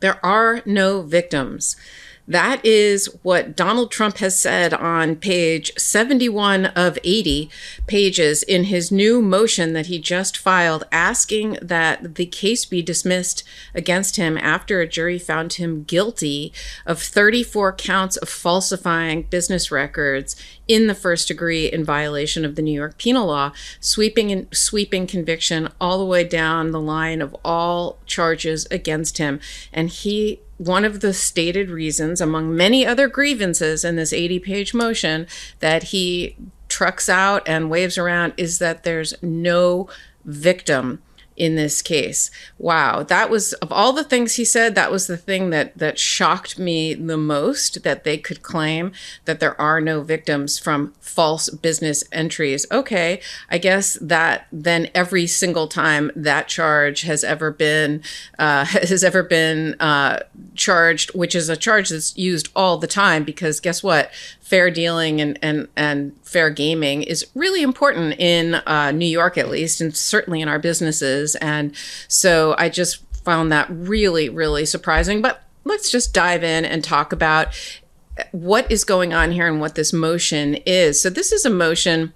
There are no victims. That is what Donald Trump has said on page 71 of 80 pages in his new motion that he just filed, asking that the case be dismissed against him after a jury found him guilty of 34 counts of falsifying business records in the first degree in violation of the New York penal law, sweeping conviction all the way down the line of all charges against him. And one of the stated reasons, among many other grievances in this 80-page motion, that he trucks out and waves around is that there's no victim in this case. Wow, that was, of all the things he said, that was the thing that shocked me the most, that they could claim that there are no victims from false business entries. Okay, I guess that then every single time that charge has ever been charged, which is a charge that's used all the time, because guess what? Fair dealing and fair gaming is really important in New York, at least, and certainly in our businesses. And so I just found that really, really surprising. But let's just dive in and talk about what is going on here and what this motion is. So this is a motion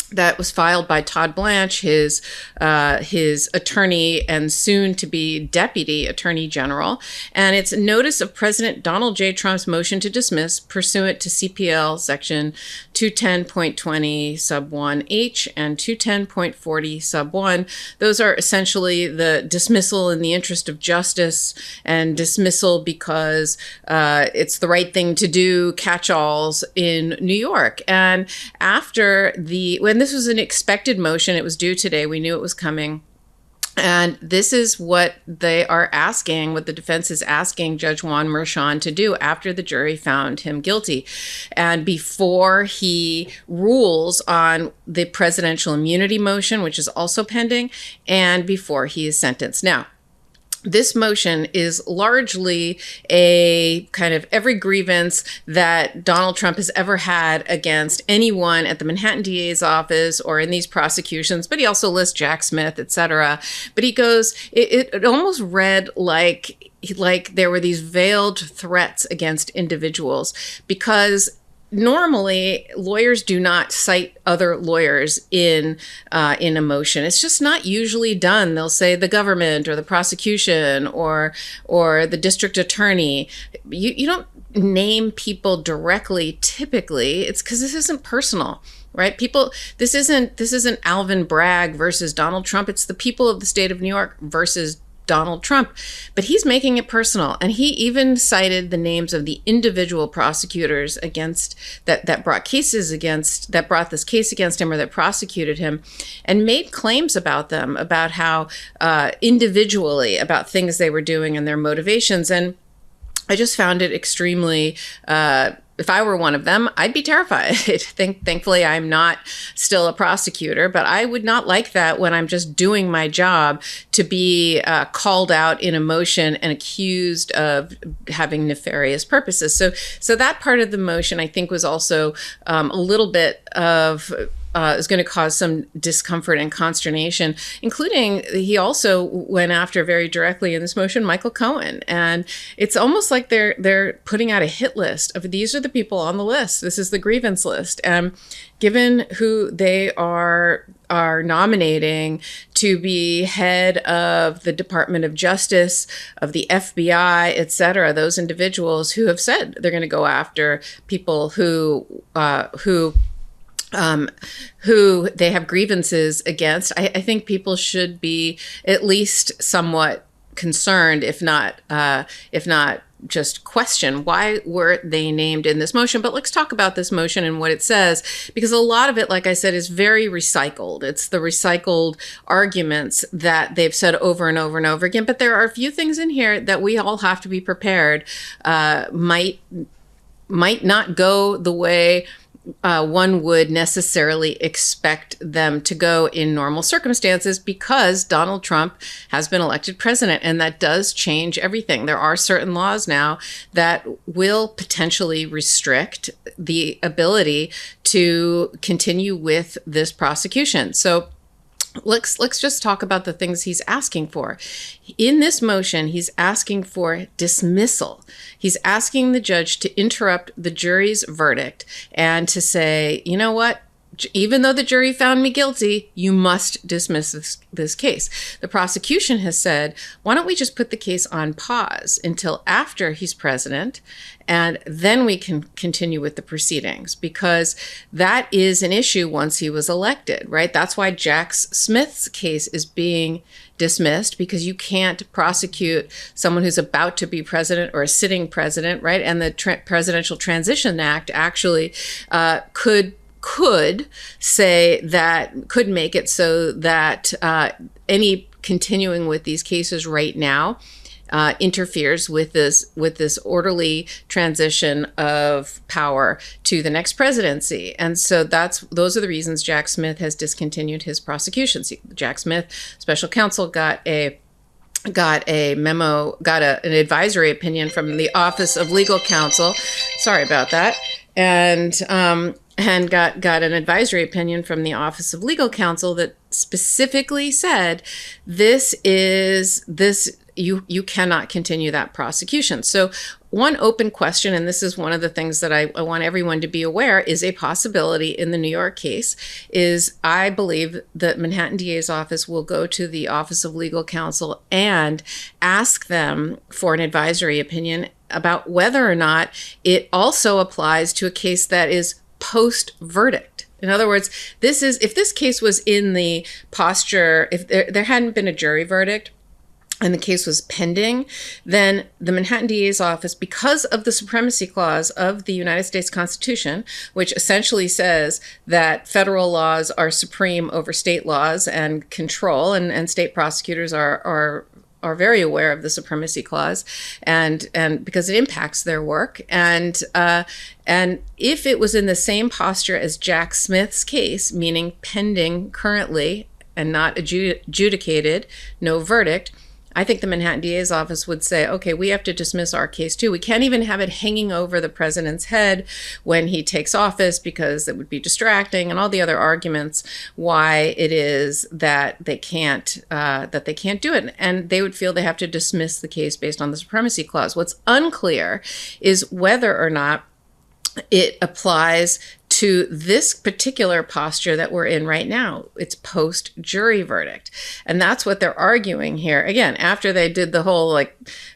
that was filed by Todd Blanche, his attorney and soon to be deputy attorney general. And it's notice of President Donald J. Trump's motion to dismiss pursuant to CPL section 210.20 sub 1H and 210.40 sub 1. Those are essentially the dismissal in the interest of justice and dismissal because it's the right thing to do catch-alls in New York. And when this was an expected motion, it was due today, we knew it was coming. And this is what they are asking, what the defense is asking Judge Juan Merchan to do after the jury found him guilty. And before he rules on the presidential immunity motion, which is also pending, and before he is sentenced. Now, this motion is largely a kind of every grievance that Donald Trump has ever had against anyone at the Manhattan DA's office or in these prosecutions, but he also lists Jack Smith, etc. But he goes, it almost read like there were these veiled threats against individuals, because normally, lawyers do not cite other lawyers in a motion. It's just not usually done. They'll say the government or the prosecution or the district attorney. You don't name people directly typically. It's because this isn't personal. Right? This isn't Alvin Bragg versus Donald Trump. It's the people of the state of New York versus Donald Trump. But he's making it personal. And he even cited the names of the individual prosecutors that brought this case against him or that prosecuted him, and made claims about them, about how individually, about things they were doing and their motivations. And I just found it extremely if I were one of them, I'd be terrified. Thankfully, I'm not still a prosecutor, but I would not like that when I'm just doing my job to be called out in a motion and accused of having nefarious purposes. So that part of the motion, I think, was also a little bit of is going to cause some discomfort and consternation, including he also went after very directly in this motion Michael Cohen. And it's almost like they're putting out a hit list of these are the people on the list. This is the grievance list. And given who they are nominating to be head of the Department of Justice, of the FBI, et cetera, those individuals who have said they're going to go after people who they have grievances against, I think people should be at least somewhat concerned, if not just question why were they named in this motion. But let's talk about this motion and what it says, because a lot of it, like I said, is very recycled. It's the recycled arguments that they've said over and over and over again. But there are a few things in here that we all have to be prepared might not go the way one would necessarily expect them to go in normal circumstances, because Donald Trump has been elected president, and that does change everything. There are certain laws now that will potentially restrict the ability to continue with this prosecution. So let's just talk about the things he's asking for. In this motion, he's asking for dismissal. He's asking the judge to interrupt the jury's verdict and to say, you know what? Even though the jury found me guilty, you must dismiss this case. The prosecution has said, why don't we just put the case on pause until after he's president, and then we can continue with the proceedings, because that is an issue once he was elected, right? That's why Jack Smith's case is being dismissed, because you can't prosecute someone who's about to be president or a sitting president, right? And the Presidential Transition Act actually could say that, could make it so that any continuing with these cases right now interferes with this orderly transition of power to the next presidency. And so those are the reasons Jack Smith has discontinued his prosecutions. Jack Smith, special counsel, got a memo, an advisory opinion from the Office of Legal Counsel. Sorry about that. And got an advisory opinion from the Office of Legal Counsel that specifically said, you cannot continue that prosecution. So one open question, and this is one of the things that I want everyone to be aware, is a possibility in the New York case, is I believe that Manhattan DA's office will go to the Office of Legal Counsel and ask them for an advisory opinion about whether or not it also applies to a case that is post-verdict. In other words, if this case was in the posture, if there hadn't been a jury verdict and the case was pending, then the Manhattan DA's office, because of the supremacy clause of the United States Constitution, which essentially says that federal laws are supreme over state laws and control, and state prosecutors are very aware of the supremacy clause, and because it impacts their work. And if it was in the same posture as Jack Smith's case, meaning pending currently and not adjudicated, no verdict, I think the Manhattan DA's office would say, okay, we have to dismiss our case too. We can't even have it hanging over the president's head when he takes office, because it would be distracting, and all the other arguments why it is that they can't do it. And they would feel they have to dismiss the case based on the supremacy clause. What's unclear is whether or not it applies to this particular posture that we're in right now. It's post-jury verdict. And that's what they're arguing here. Again, after they did the whole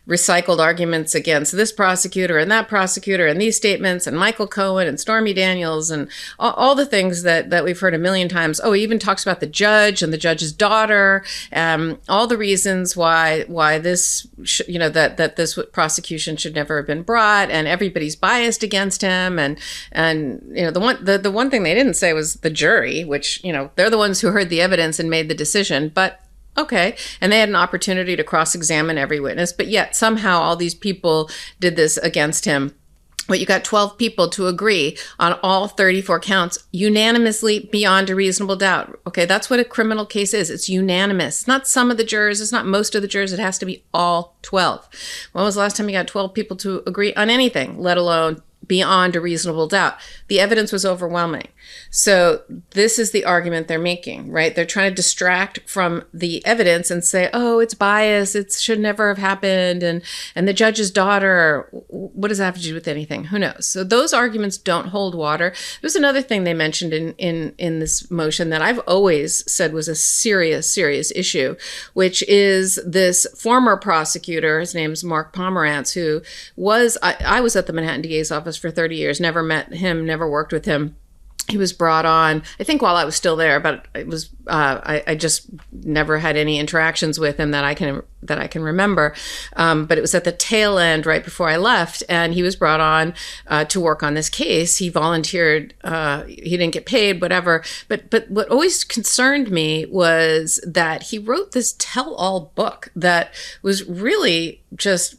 recycled arguments against this prosecutor and that prosecutor and these statements and Michael Cohen and Stormy Daniels and all the things that we've heard a million times. Oh, he even talks about the judge and the judge's daughter, all the reasons why this, that this prosecution should never have been brought, and everybody's biased against him. And the one thing they didn't say was the jury, which, they're the ones who heard the evidence and made the decision. But okay. And they had an opportunity to cross-examine every witness, but yet somehow all these people did this against him. But you got 12 people to agree on all 34 counts unanimously beyond a reasonable doubt. Okay, that's what a criminal case is. It's unanimous. It's not some of the jurors. It's not most of the jurors. It has to be all 12. When was the last time you got 12 people to agree on anything, let alone beyond a reasonable doubt? The evidence was overwhelming. So this is the argument they're making, right? They're trying to distract from the evidence and say, oh, it's bias, it should never have happened, and the judge's daughter, what does that have to do with anything? Who knows? So those arguments don't hold water. There's another thing they mentioned in this motion that I've always said was a serious issue, which is this former prosecutor, his name's Mark Pomerantz, who was, I was at the Manhattan DA's office for 30 years, never met him, never worked with him. He was brought on, I think, while I was still there, but it was I just never had any interactions with him that I can remember. But it was at the tail end, right before I left, and he was brought on to work on this case. He volunteered. He didn't get paid, whatever. But what always concerned me was that he wrote this tell-all book that was really just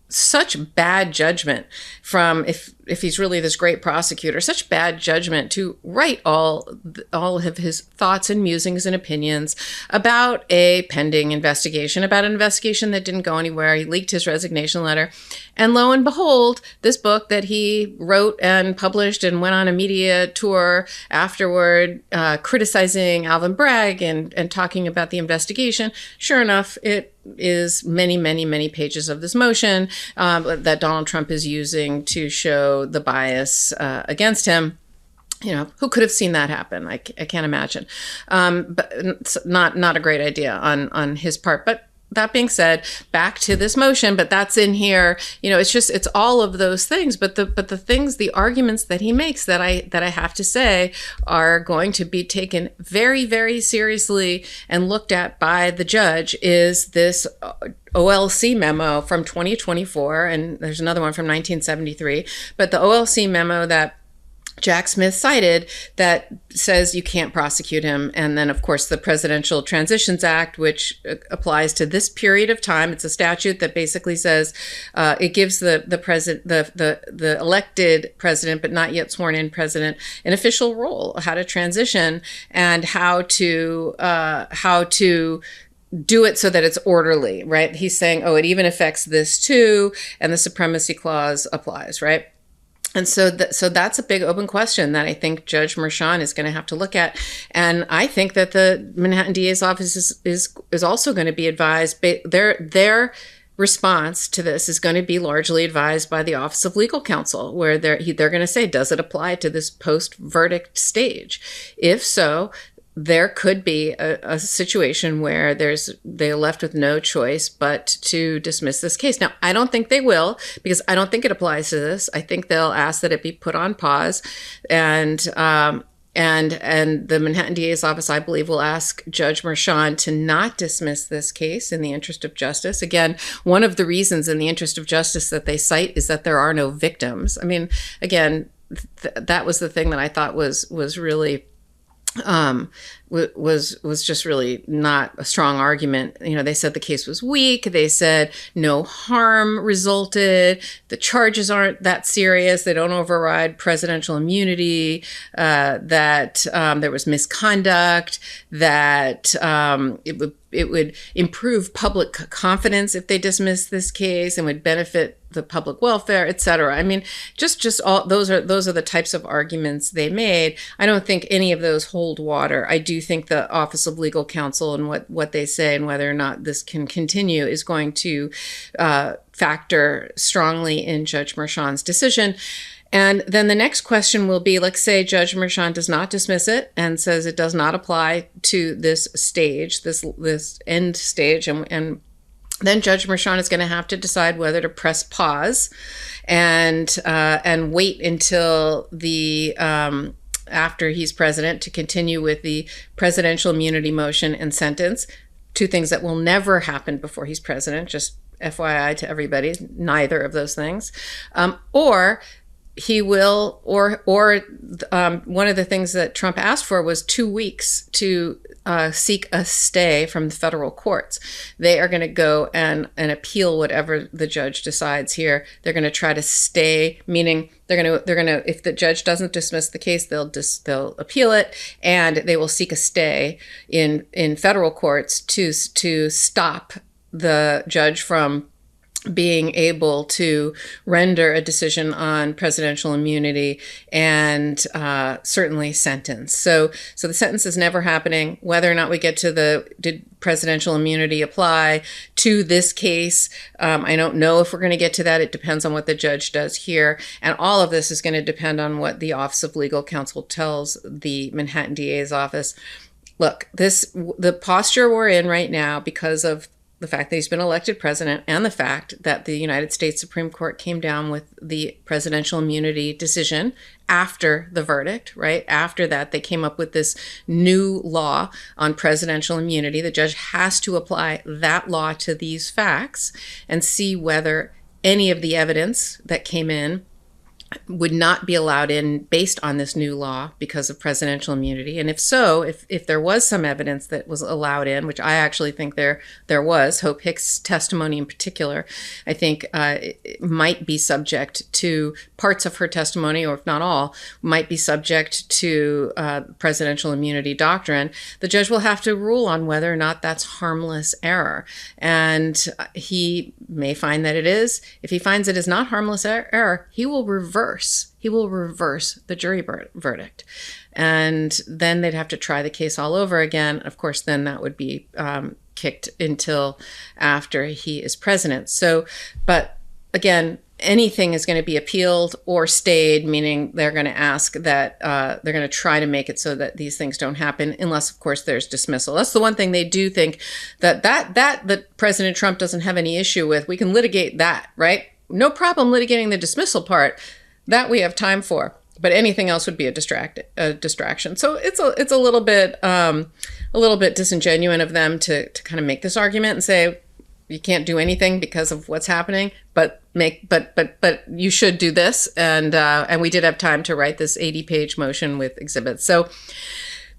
such bad judgment from, if if he's really this great prosecutor, such bad judgment to write all of his thoughts and musings and opinions about a pending investigation, about an investigation that didn't go anywhere. He leaked his resignation letter. And lo and behold, this book that he wrote and published and went on a media tour afterward, criticizing Alvin Bragg and talking about the investigation, sure enough, it is many, many, many pages of this motion that Donald Trump is using to show the bias against him. Who could have seen that happen? I can't imagine. But it's not a great idea on his part. But that being said, back to this motion, but that's in here. It's all of those things. But the arguments that he makes that I have to say are going to be taken very, very seriously and looked at by the judge is this OLC memo from 2024, and there's another one from 1973. But the OLC memo that Jack Smith cited that says you can't prosecute him. And then, of course, the Presidential Transitions Act, which applies to this period of time. It's a statute that basically says it gives the elected president, but not yet sworn in president, an official role, how to transition and how to do it so that it's orderly, right? He's saying, it even affects this too, and the Supremacy Clause applies, right? And so that's a big open question that I think Judge Merchan is going to have to look at. And I think that the Manhattan DA's office is also going to be advised. Their response to this is going to be largely advised by the Office of Legal Counsel, where they're going to say, does it apply to this post-verdict stage? If so, there could be a situation where they're left with no choice but to dismiss this case. Now, I don't think they will, because I don't think it applies to this. I think they'll ask that it be put on pause, and the Manhattan DA's office, I believe, will ask Judge Merchan to not dismiss this case in the interest of justice. Again, one of the reasons in the interest of justice that they cite is that there are no victims. I mean, again, that was the thing that I thought was really was just really not a strong argument. They said the case was weak. They said no harm resulted. The charges aren't that serious. They don't override presidential immunity, that there was misconduct, that it would improve public confidence if they dismissed this case and would benefit the public welfare, et cetera. I mean, just all those are the types of arguments they made. I don't think any of those hold water. I do think the Office of Legal Counsel and what they say and whether or not this can continue is going to factor strongly in Judge Merchan's decision. And then the next question will be, let's say Judge Merchan does not dismiss it and says it does not apply to this stage, this end stage, and then Judge Merchan is going to have to decide whether to press pause and wait until the after he's president to continue with the presidential immunity motion and sentence. Two things that will never happen before he's president, just FYI to everybody, neither of those things. Or he will, or one of the things that Trump asked for was 2 weeks to seek a stay from the federal courts. They are going to go and appeal whatever the judge decides here. They're going to try to stay, meaning they're going to if the judge doesn't dismiss the case, they'll appeal it, and they will seek a stay in federal courts to stop the judge from being able to render a decision on presidential immunity and certainly sentence. So the sentence is never happening. Whether or not we get to did presidential immunity apply to this case, I don't know if we're going to get to that. It depends on what the judge does here. And all of this is going to depend on what the Office of Legal Counsel tells the Manhattan DA's office. Look, the posture we're in right now because of the fact that he's been elected president and the fact that the United States Supreme Court came down with the presidential immunity decision after the verdict, right? After that, they came up with this new law on presidential immunity. The judge has to apply that law to these facts and see whether any of the evidence that came in would not be allowed in based on this new law because of presidential immunity. And if so, if there was some evidence that was allowed in, which I actually think there was, Hope Hicks' testimony in particular, I think it might be subject to parts of her testimony, or if not all, might be subject to presidential immunity doctrine. The judge will have to rule on whether or not that's harmless error. And he may find that it is. If he finds it is not harmless error, he will reverse the jury verdict. And then they'd have to try the case all over again. Of course, then that would be kicked until after he is president. So, but again, anything is going to be appealed or stayed, meaning they're going to ask that they're going to try to make it so that these things don't happen, unless, of course, there's dismissal. That's the one thing they do think that President Trump doesn't have any issue with. We can litigate that, right? No problem litigating the dismissal part. That we have time for. But anything else would be a distraction. So it's a little bit disingenuous of them to kind of make this argument and say you can't do anything because of what's happening, but you should do this. And we did have time to write this 80-page motion with exhibits. So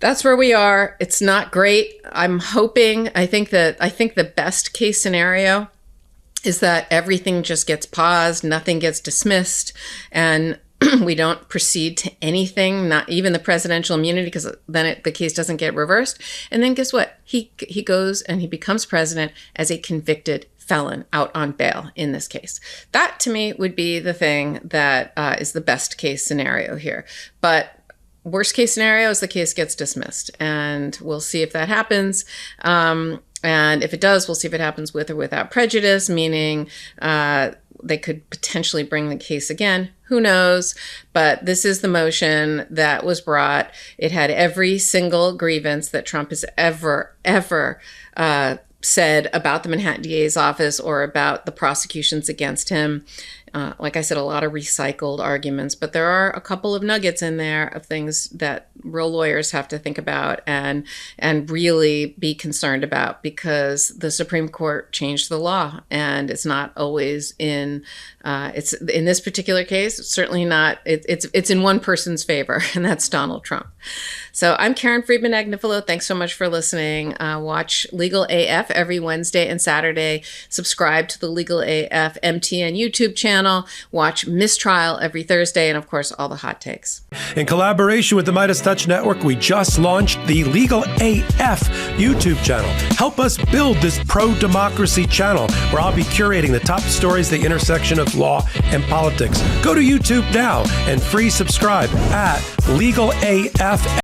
that's where we are. It's not great. I'm hoping. I think the best case scenario is that everything just gets paused, nothing gets dismissed, and we don't proceed to anything, not even the presidential immunity, because then the case doesn't get reversed. And then guess what? He goes and he becomes president as a convicted felon out on bail in this case. That, to me, would be the thing that is the best case scenario here. But worst case scenario is the case gets dismissed, and we'll see if that happens. And if it does, we'll see if it happens with or without prejudice, meaning they could potentially bring the case again. Who knows? But this is the motion that was brought. It had every single grievance that Trump has ever said about the Manhattan DA's office or about the prosecutions against him. Like I said, a lot of recycled arguments, but there are a couple of nuggets in there of things that real lawyers have to think about and really be concerned about, because the Supreme Court changed the law, and it's not always it's in this particular case, it's certainly not, it's in one person's favor, and that's Donald Trump. So I'm Karen Friedman Agnifilo. Thanks so much for listening. Watch Legal AF every Wednesday and Saturday. Subscribe to the Legal AF MTN YouTube channel. Watch Mistrial every Thursday, and of course, all the hot takes. In collaboration with the MeidasTouch Network, we just launched the Legal AF YouTube channel. Help us build this pro-democracy channel where I'll be curating the top stories, the intersection of law and politics. Go to YouTube now and free subscribe at Legal AF